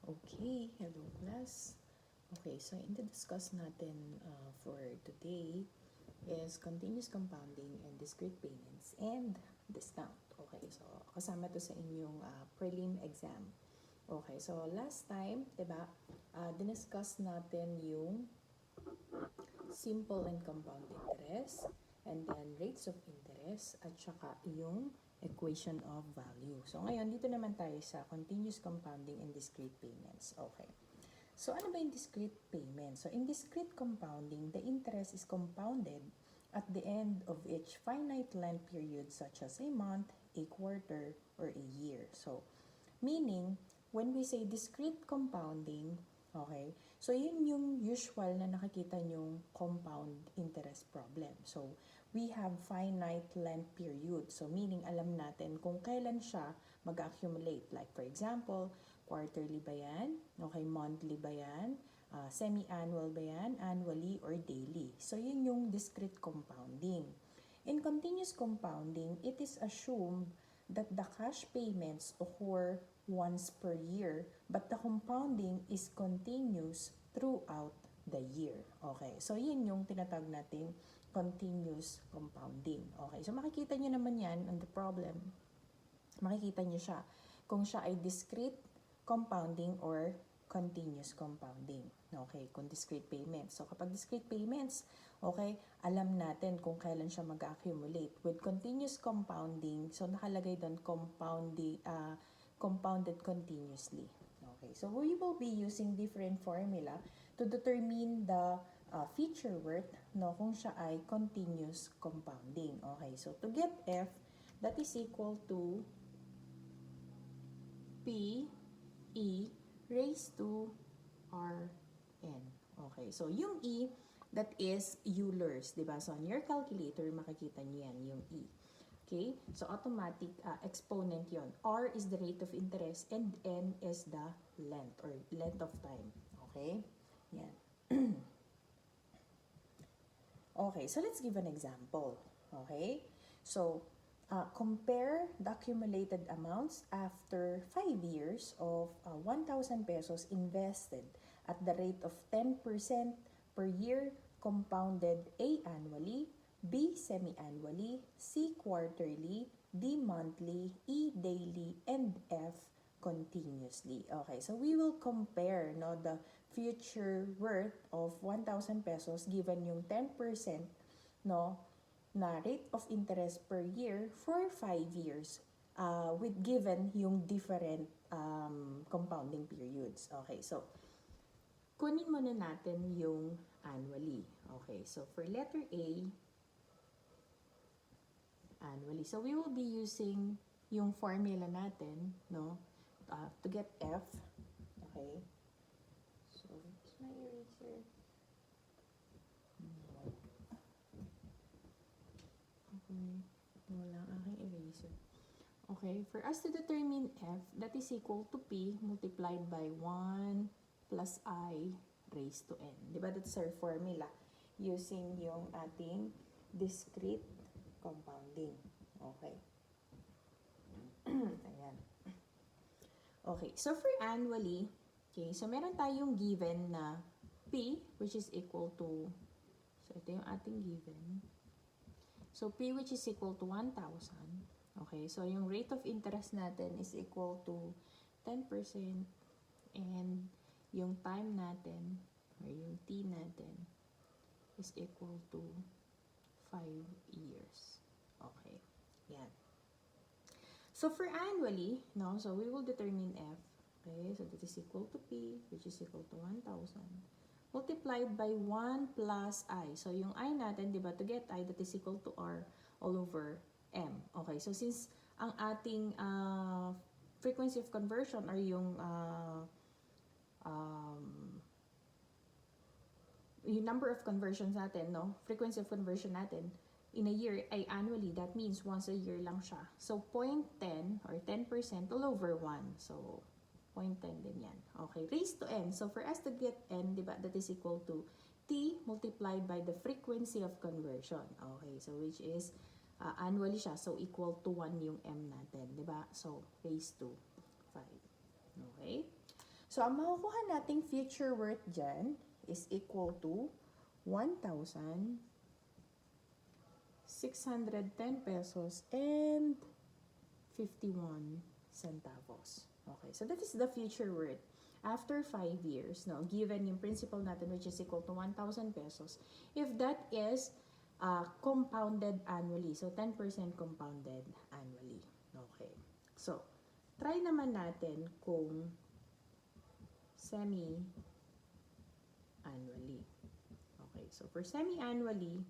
Okay, hello class. Okay, so in the discuss natin for today is continuous compounding and discrete payments and discount. Okay, so kasama to sa inyong prelim exam. Okay, so last time, diba, diniscuss natin yung simple and compound interest, and then rates of interest, at saka yung equation of value. So ngayon, dito naman tayo sa continuous compounding and discrete payments. Okay. So ano ba yung discrete payment? So in discrete compounding, the interest is compounded at the end of each finite length period such as a month, a quarter, or a year. So meaning, when we say discrete compounding, okay, so yun yung usual na nakikita nyong compound interest problem. So we have finite length period. So meaning, alam natin kung kailan siya mag-accumulate. Like for example, quarterly ba yan? Okay, monthly ba yan? Semi-annual ba yan? Annually or daily? So yun yung discrete compounding. In continuous compounding, it is assumed that the cash payments occur once per year, but the compounding is continuous throughout the year. Okay, so yun yung tinatawag nating continuous compounding. Okay, so makikita nyo naman yan on the problem. Makikita nyo siya kung siya ay discrete compounding or continuous compounding. Okay, kung discrete payments. So kapag discrete payments, okay, alam natin kung kailan siya mag-accumulate. With continuous compounding, so nakalagay doon compounded continuously. Okay, so we will be using different formula to determine the feature worth, no, kung siya ay continuous compounding. Okay, so to get F, that is equal to P E raised to R N. Okay, so yung E, that is Euler's, diba? So on your calculator, makikita niyo yan, yung E. Okay, so automatic exponent yon. R is the rate of interest and N is the length or length of time. Okay, yan. Okay, so let's give an example. Okay, so compare the accumulated amounts after 5 years of 1,000 pesos invested at the rate of 10% per year, compounded A annually, B semi-annually, C quarterly, D monthly, E daily, and F continuously. Okay, so we will compare, no, the future worth of 1,000 pesos given yung 10%, no, na rate of interest per year for 5 years with given yung different compounding periods. Okay, so kunin muna natin yung annually. Okay, so for letter A, annually. So we will be using yung formula natin, no, to get F. Okay. So, it's my eraser. Okay. Wala ang aking eraser. Okay, for us to determine F, that is equal to P multiplied by 1 plus I raised to N. Diba? That's our formula using yung ating discrete compounding. Okay. Ayan. Okay, so for annually, okay, so meron tayong given na P, which is equal to, so ito yung ating given. So P, which is equal to 1,000. Okay, so yung rate of interest natin is equal to 10% and yung time natin, or yung T natin, is equal to 5 years. Okay, yan. So for annually, no, so we will determine F. Okay, so that is equal to P, which is equal to 1,000, multiplied by 1 plus I. So yung I natin, di ba, to get I, that is equal to R all over M. Okay, so since ang ating frequency of conversion or yung number of conversions natin, no, frequency of conversion natin in a year ay annually, that means once a year lang siya. So 0.10 or 10% all over 1. So 0.10 din yan. Okay, raised to N. So for us to get N, diba, that is equal to T multiplied by the frequency of conversion. Okay, so which is annually siya. So equal to 1 yung M natin, diba? So raised to 5. Okay? So, ang makukuha nating future worth dyan is equal to 1,610 pesos and 51 centavos. Okay, so that is the future worth after 5 years, no, given yung principal natin which is equal to 1,000 pesos, if that is compounded annually, so 10% compounded annually. Okay, so try naman natin kung semi-annually. Okay, so for semi-annually,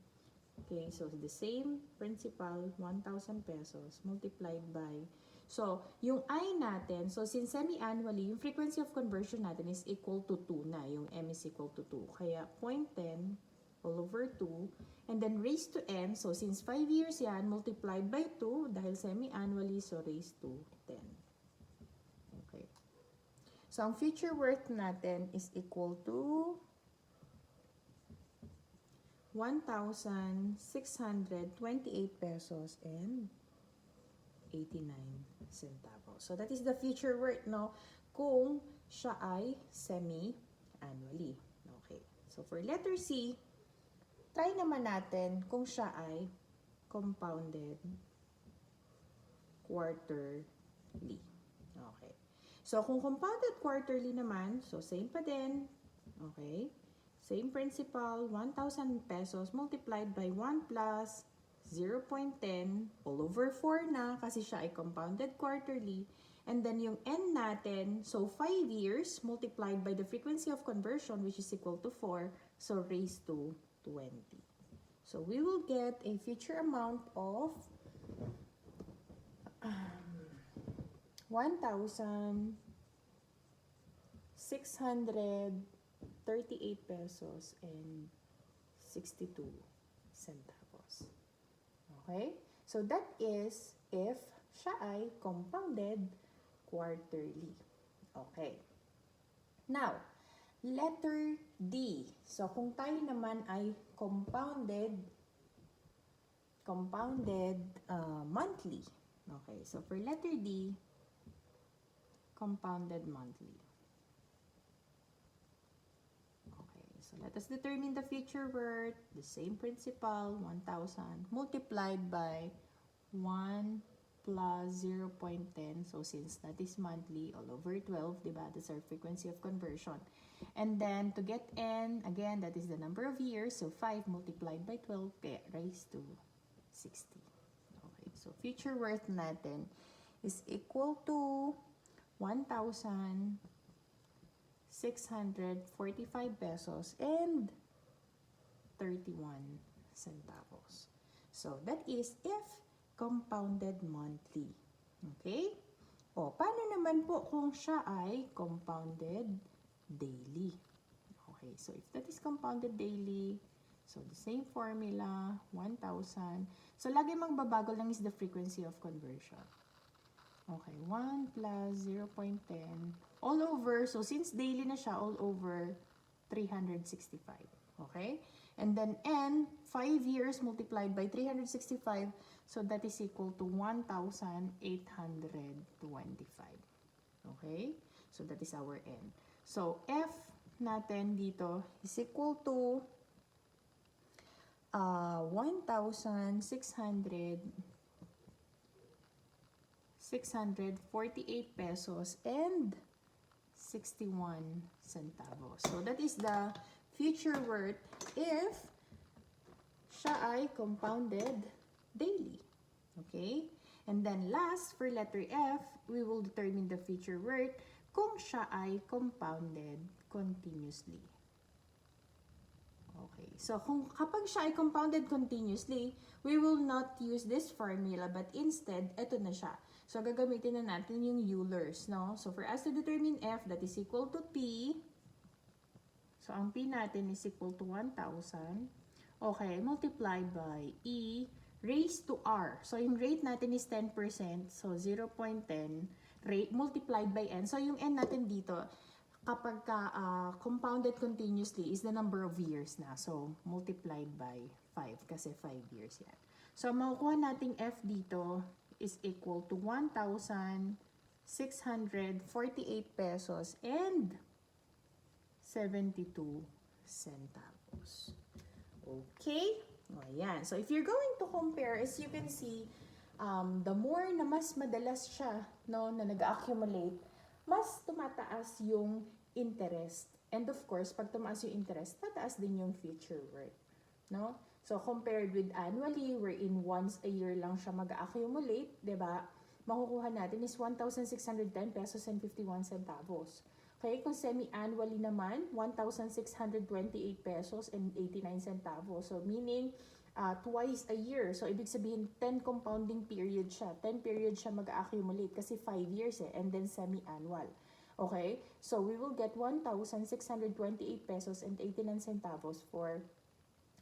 okay, so the same principal, 1,000 pesos multiplied by, so yung I natin, so since semi-annually, yung frequency of conversion natin is equal to 2 na, yung M is equal to 2. Kaya 0.10 all over 2, and then raised to N, so since 5 years yan, multiplied by 2, dahil semi-annually, so raised to 10. Okay. So, ang future worth natin is equal to 1,628 pesos and 89 centavos. So, that is the future worth, no? Kung siya ay semi-annually. Okay. So, for letter C, try naman natin kung siya ay compounded quarterly. Okay. So, kung compounded quarterly naman, so same pa din. Okay. Same principal, 1,000 pesos multiplied by 1 plus 0.10 all over 4 na kasi siya ay compounded quarterly. And then yung N natin, so 5 years multiplied by the frequency of conversion which is equal to 4, so raised to 20. So we will get a future amount of 1,638 pesos and 62 centavos. Okay? So that is if siya ay compounded quarterly. Okay. Now, letter D. So kung tayo naman ay compounded monthly. Okay, so for letter D, compounded monthly. Okay, so let us determine the future worth, the same principal, 1,000, multiplied by 1 plus 0.10. So since that is monthly, all over 12, diba? That's our frequency of conversion. And then to get N, again, that is the number of years. So 5 multiplied by 12, kaya raised to 60. So, future worth natin is equal to 1,645 pesos and 31 centavos. So, that is if compounded monthly. Okay? O, paano naman po kung siya ay compounded daily? Okay, so if that is compounded daily, so the same formula, 1,000. So, lagi magbabago lang is the frequency of conversion. Okay, 1 plus 0.10 all over. So, since daily na siya, all over 365. Okay? And then N, 5 years multiplied by 365. So, that is equal to 1,825. Okay? So, that is our N. So, F natin dito is equal to 1,648 pesos and 61 centavos. So, that is the future worth if siya ay compounded daily. Okay? And then last, for letter F, we will determine the future worth kung siya ay compounded continuously. Okay, so kapag siya ay compounded continuously, we will not use this formula, but instead, ito na siya. So, gagamitin na natin yung Euler's, no? So, for us to determine F, that is equal to P. So, ang P natin is equal to 1,000. Okay, multiplied by E raised to R. So, yung rate natin is 10%. So, 0.10 rate multiplied by N. So, yung N natin dito, kapag compounded continuously is the number of years na. So, multiplied by 5 kasi 5 years yan. So, makukuha nating F dito is equal to 1,638 648 pesos and 72 centavos. Okay? O, ayan. So, if you're going to compare, as you can see, the more na mas madalas siya, no, na nag-accumulate, mas tumataas yung interest. And of course, pag tumaas yung interest, tataas din yung future worth. No? So, compared with annually, wherein once a year lang siya mag-accumulate, diba? Makukuha natin is 1,610 pesos and 51 centavos. Okay, kung semi-annually naman, 1,628 pesos and 89 centavos. So, meaning, twice a year. So, ibig sabihin, 10 compounding period siya. 10 period siya mag-accumulate kasi 5 years and then semi-annual. Okay? So, we will get 1,628 pesos and 89 centavos for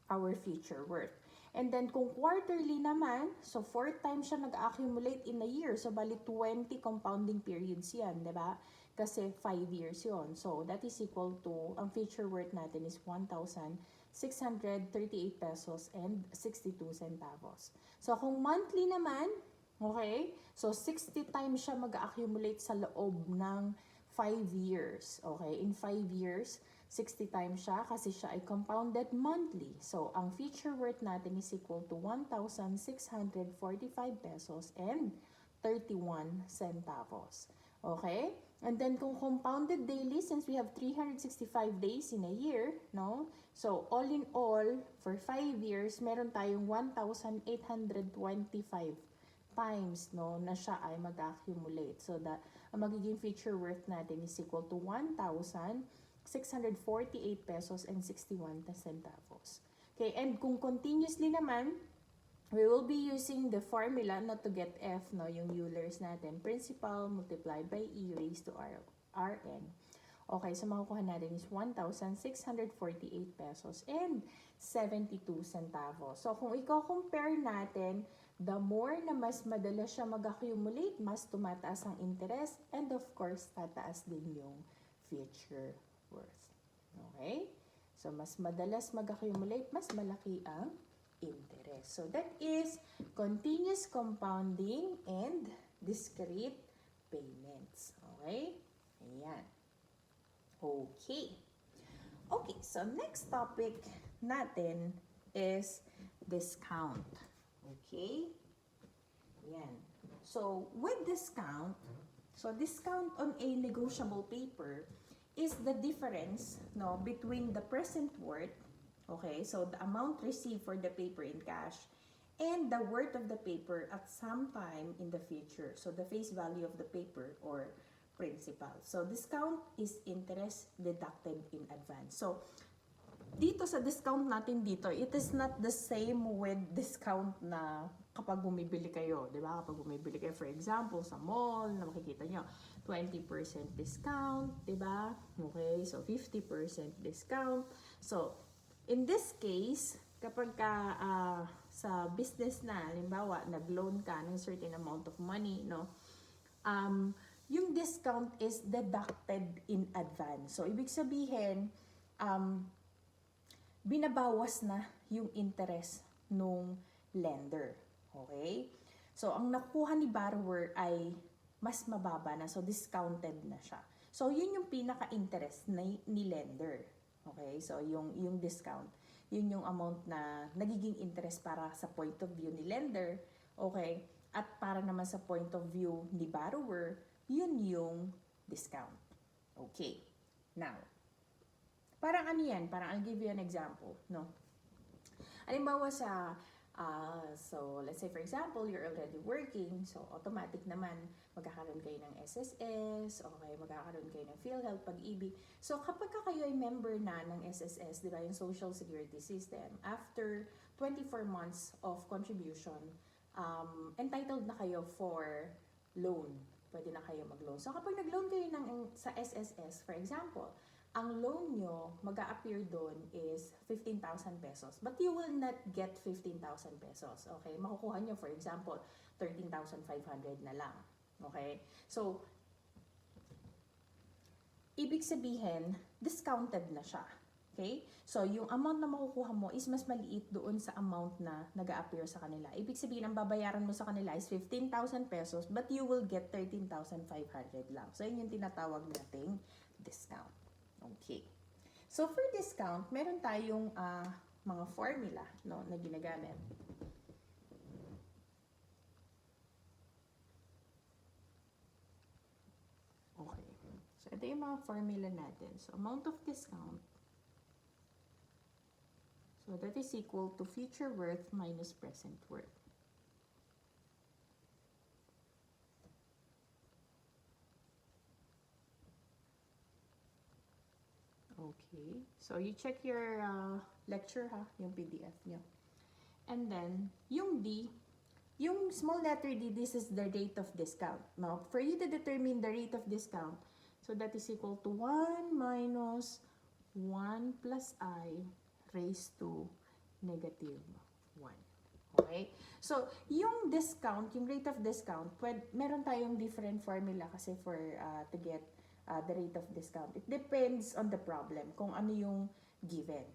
our future worth. And then, kung quarterly naman, so 4 times siya nag-accumulate in a year. So, bali 20 compounding periods yan, di ba? Kasi 5 years yon. So, that is equal to, ang future worth natin is 1,638 pesos and 62 centavos. So, kung monthly naman, okay, so 60 times siya mag-accumulate sa loob ng 5 years. Okay, in 5 years, 60 times siya kasi siya ay compounded monthly. So, ang future worth natin is equal to 1,645 pesos and 31 centavos. Okay? And then, kung compounded daily, since we have 365 days in a year, no? So, all in all, for 5 years, meron tayong 1,825 times, no, na siya ay mag-accumulate. So, ang magiging future worth natin is equal to 1,648 pesos and 61 centavos. Okay, and kung continuously naman, we will be using the formula not to get F, no, yung Euler's natin. Principal multiplied by E raised to Rn. Okay, so makukuha natin is 1,648 pesos and 72 centavos. So, kung i-compare natin, the more na mas madalas siya mag-accumulate, mas tumataas ang interest, and of course, tataas din yung future worth. Okay? So, mas madalas mag-accumulate, mas malaki ang interest. So, that is continuous compounding and discrete payments. Okay? Ayan. Okay. Okay, so next topic natin is discount. Okay? Ayan. So, with discount, so discount on a negotiable paper is the difference, no, between the present worth, okay, so the amount received for the paper in cash, and the worth of the paper at some time in the future. So, the face value of the paper or principal. So, discount is interest deducted in advance. So, dito sa discount natin dito, it is not the same with discount na kapag bumibili kayo, di ba? Kapag bumibili kayo, for example, sa mall, na makikita nyo, 20% discount, di ba? Okay, so 50% discount. So, in this case, kapag ka sa business na, halimbawa, nag-loan ka ng certain amount of money, no? Yung discount is deducted in advance. So, ibig sabihin, binabawas na yung interest nung lender. Okay? So, ang nakuha ni borrower ay mas mababa na. So, discounted na siya. So, yun yung pinaka-interest ni lender. Okay? So, yung discount. Yun yung amount na nagiging interest para sa point of view ni lender. Okay? At para naman sa point of view ni borrower, yun yung discount. Okay. Now, parang ano yan? Parang I'll give you an example, no? Halimbawa sa, so let's say for example, you're already working, so automatic naman magkakaroon kayo ng SSS, okay, magkakaroon kayo ng PhilHealth, Pag-ibig. So kapag kayo ay member na ng SSS, di ba, yung Social Security System, after 24 months of contribution, entitled na kayo for loan. Pwede na kayo mag-loan. So kapag nag-loan kayo sa SSS, for example, ang loan nyo, mag-a-appear doon is 15,000 pesos. But you will not get 15,000 pesos. Okay? Makukuha nyo, for example, 13,500 na lang. Okay? So, ibig sabihin, discounted na siya. Okay? So, yung amount na makukuha mo is mas maliit doon sa amount na nag-a-appear sa kanila. Ibig sabihin, ang babayaran mo sa kanila is 15,000 pesos, but you will get 13,500 lang. So, yun yung tinatawag nating discount. Okay. So, for discount, meron tayong mga formula, no, na ginagamit. Okay. So, ito yung mga formula natin. So, amount of discount. So, that is equal to future worth minus present worth. Okay. So, you check your lecture, ha? Yung PDF nyo. And then, yung D, yung small letter D, this is the rate of discount. Now, for you to determine the rate of discount, so that is equal to 1 minus 1 plus I raised to negative 1. Okay? So, yung discount, yung rate of discount, meron tayong different formula kasi for to get the rate of discount. It depends on the problem, kung ano yung given.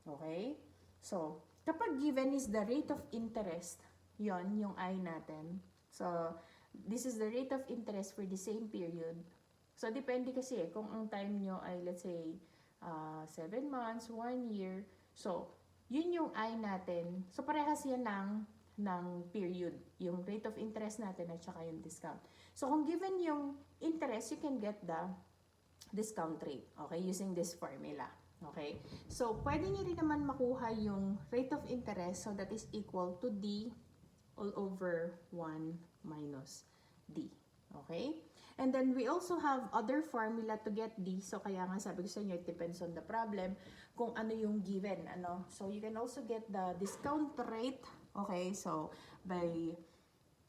Okay? So, kapag given is the rate of interest, yon yung I natin. So, this is the rate of interest for the same period. So, depende kasi kung ang time nyo ay, let's say, 7 months, 1 year. So, yun yung I natin. So, parehas yan ng period. Yung rate of interest natin at saka yung discount. So, kung given yung interest, you can get the discount rate. Okay? Using this formula. Okay? So, pwede nyo rin naman makuha yung rate of interest. So, that is equal to D all over 1 minus D. Okay? And then, we also have other formula to get D. So, kaya nga sabi ko sa inyo, it depends on the problem kung ano yung given. Ano? So, you can also get the discount rate. Okay? So, by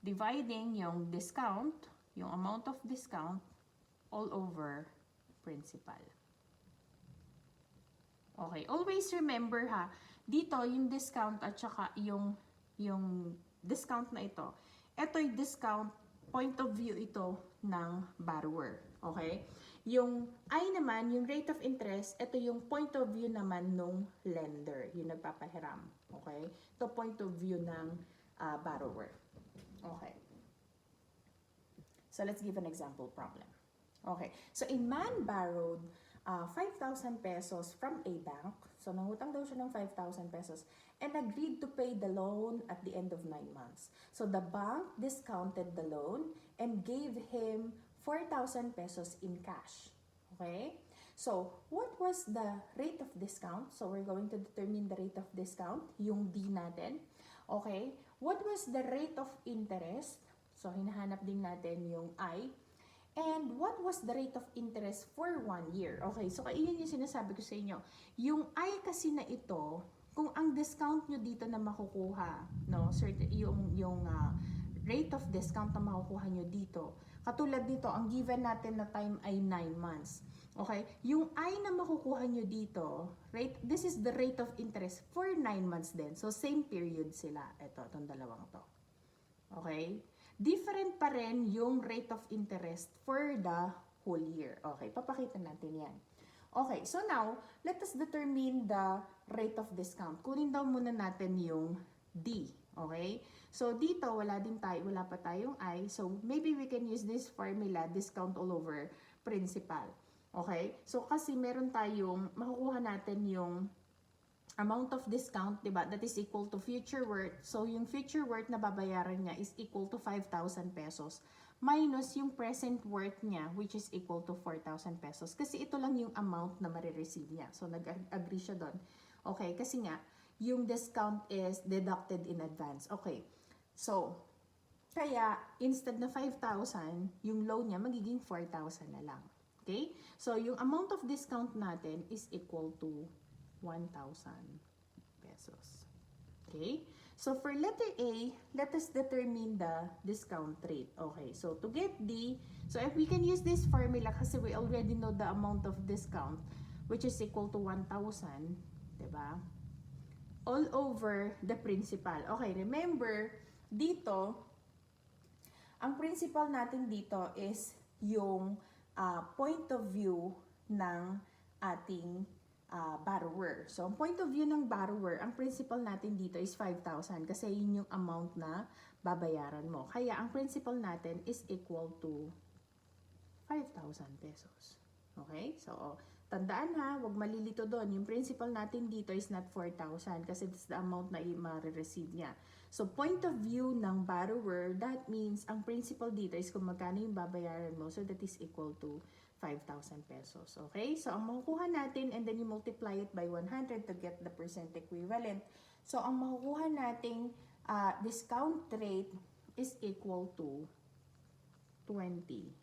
dividing yung discount, yung amount of discount, all over principal. Okay. Always remember, ha, dito, yung discount at saka yung discount na ito, yung discount point of view ito ng borrower. Okay? Yung I naman, yung rate of interest, ito yung point of view naman nung lender, yung nagpapahiram. Okay? Ito point of view ng borrower. Okay. So, let's give an example problem. Okay. So, a man borrowed 5,000 pesos from a bank. So, nangutang daw siya ng 5,000 pesos and agreed to pay the loan at the end of 9 months. So, the bank discounted the loan and gave him 4,000 pesos in cash. Okay? So, what was the rate of discount? So, we're going to determine the rate of discount, yung D natin. Okay? What was the rate of interest? So, hinahanap din natin yung I. And what was the rate of interest for 1 year? Okay, so yun yung sinasabi ko sa inyo. Yung I kasi na ito, kung ang discount nyo dito na makukuha, no, certain, yung rate of discount na makukuha nyo dito, katulad dito, ang given natin na time ay 9 months. Okay, yung I na makukuha nyo dito, this is the rate of interest for 9 months din. So, same period sila. Itong dalawang to. Okay? Different pa rin yung rate of interest for the whole year. Okay, papakita natin yan. Okay, so now, let us determine the rate of discount. Kunin daw muna natin yung D. Okay? So, dito, wala pa tayong I. So, maybe we can use this formula, discount all over principal. Okay? So, kasi meron tayong, makukuha natin yung amount of discount, diba? That is equal to future worth. So, yung future worth na babayaran niya is equal to 5,000 pesos minus yung present worth niya, which is equal to 4,000 pesos. Kasi ito lang yung amount na marireceive niya. So, nag-agree siya doon. Okay, kasi nga, yung discount is deducted in advance. Okay, so, kaya, instead na 5,000, yung loan niya magiging 4,000 na lang. Okay? So, yung amount of discount natin is equal to 1,000 pesos. Okay? So, for letter A, let us determine the discount rate. Okay, so to get D, so if we can use this formula kasi we already know the amount of discount, which is equal to 1,000, diba? All over the principal. Okay, remember, dito, ang principal natin dito is yung point of view ng ating borrower. So, ang point of view ng borrower, ang principal natin dito is 5,000 kasi yun yung amount na babayaran mo. Kaya, ang principal natin is equal to 5,000 pesos. Okay? So, tandaan ha, huwag malilito doon. Yung principal natin dito is not 4,000 kasi that's the amount na i-receive niya. So, point of view ng borrower, that means ang principal dito is kung magkano yung babayaran mo. So, that is equal to 5,000 pesos. Okay? So, ang makukuha natin and then you multiply it by 100 to get the percent equivalent. So, ang makukuha nating discount rate is equal to 20%.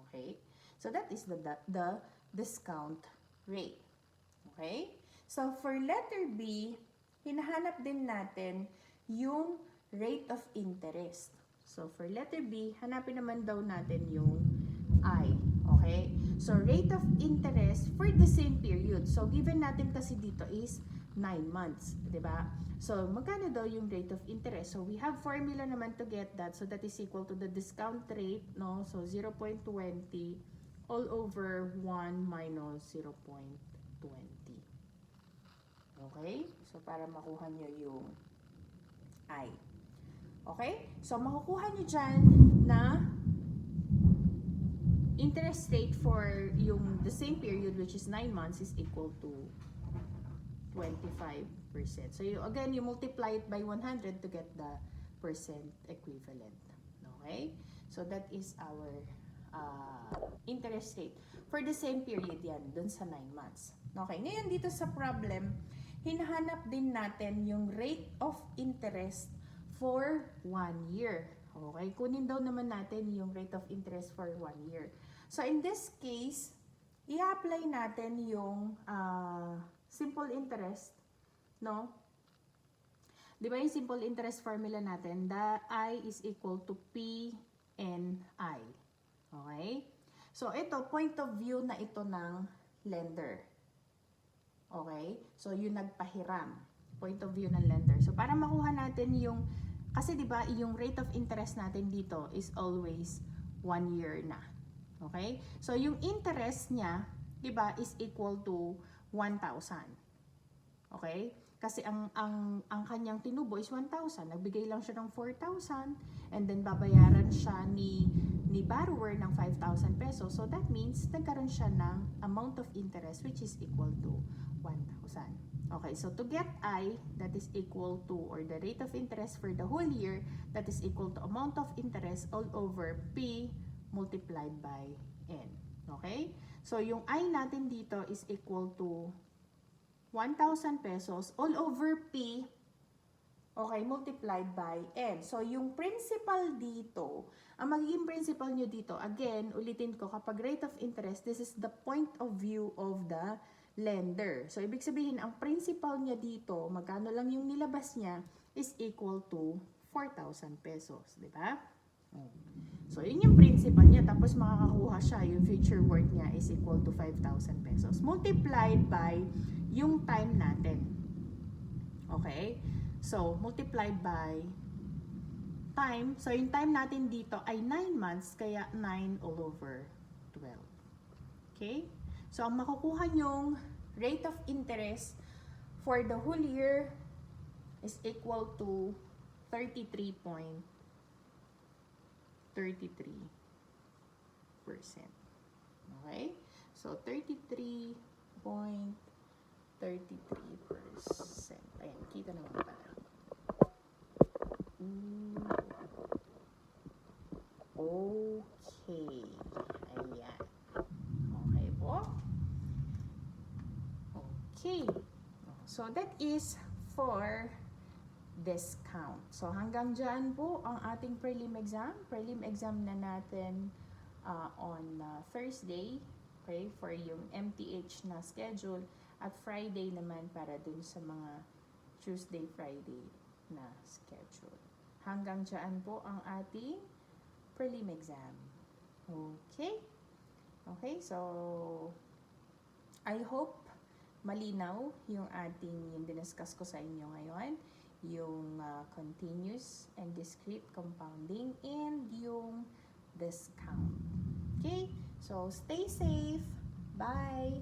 Okay? So, that is the discount rate. Okay? So, for letter B, hinahanap din natin yung rate of interest. So, for letter B, hanapin naman daw natin yung I. Okay? So, rate of interest for the same period. So, given natin kasi dito is 9 months. Diba? So, magkano daw yung rate of interest? So, we have formula naman to get that. So, that is equal to the discount rate, no? So, 0.20 all over 1 minus 0.20. Okay? So, para makuha nyo yung I. Okay? So, makukuha nyo dyan na interest rate for yung the same period which is 9 months is equal to 25%. So, again, you multiply it by 100 to get the percent equivalent. Okay? So, that is our interest rate for the same period yan, dun sa 9 months. Okay? Ngayon, dito sa problem, hinahanap din natin yung rate of interest for 1 year. Okay? Kunin daw naman natin yung rate of interest for 1 year. So, in this case, i-apply natin yung simple interest, no? Di ba yung simple interest formula natin? The I is equal to P and I. Okay? So, ito, point of view na ito ng lender. Okay? So, yung nagpahiram. Point of view ng lender. So, para makuha natin yung, kasi di ba yung rate of interest natin dito is always 1 year na. Okay? So, yung interest niya, di ba, is equal to 1,000. Okay? Kasi ang kanyang tinubo is 1,000. Nagbigay lang siya ng 4,000 and then babayaran siya ni borrower ng 5,000 pesos. So, that means nagkaroon siya ng amount of interest which is equal to 1,000. Okay, so to get I, that is equal to, or the rate of interest for the whole year, that is equal to amount of interest all over P multiplied by N. Okay? So, yung I natin dito is equal to 1,000 pesos all over P, okay, multiplied by N. So, yung principal dito, ang magiging principal nyo dito, again, ulitin ko, kapag rate of interest, this is the point of view of the lender. So, ibig sabihin, ang principal niya dito, magkano lang yung nilabas niya, is equal to 4,000 pesos. Diba? So, yun yung principal niya. Tapos, makakakuha siya. Yung future worth niya is equal to 5,000 pesos. Multiplied by yung time natin. Okay? So, multiplied by time. So, yung time natin dito ay 9 months. Kaya, 9 all over 12. Okay? So, ang makukuha nyong rate of interest for the whole year is equal to 33.33%. Okay? So, 33.33%. Ayan, kita naman pala. Okay. Ayan. Okay po. Okay. So, that is for discount. So, hanggang dyan po ang ating prelim exam. Prelim exam na natin on Thursday, okay, for yung MTH na schedule, at Friday naman para dun sa mga Tuesday, Friday na schedule. Hanggang dyan po ang ating prelim exam. Okay? Okay, so I hope malinaw yung diniscuss ko sa inyo ngayon, yung continuous and discrete compounding and yung discount. Okay? So, stay safe. Bye!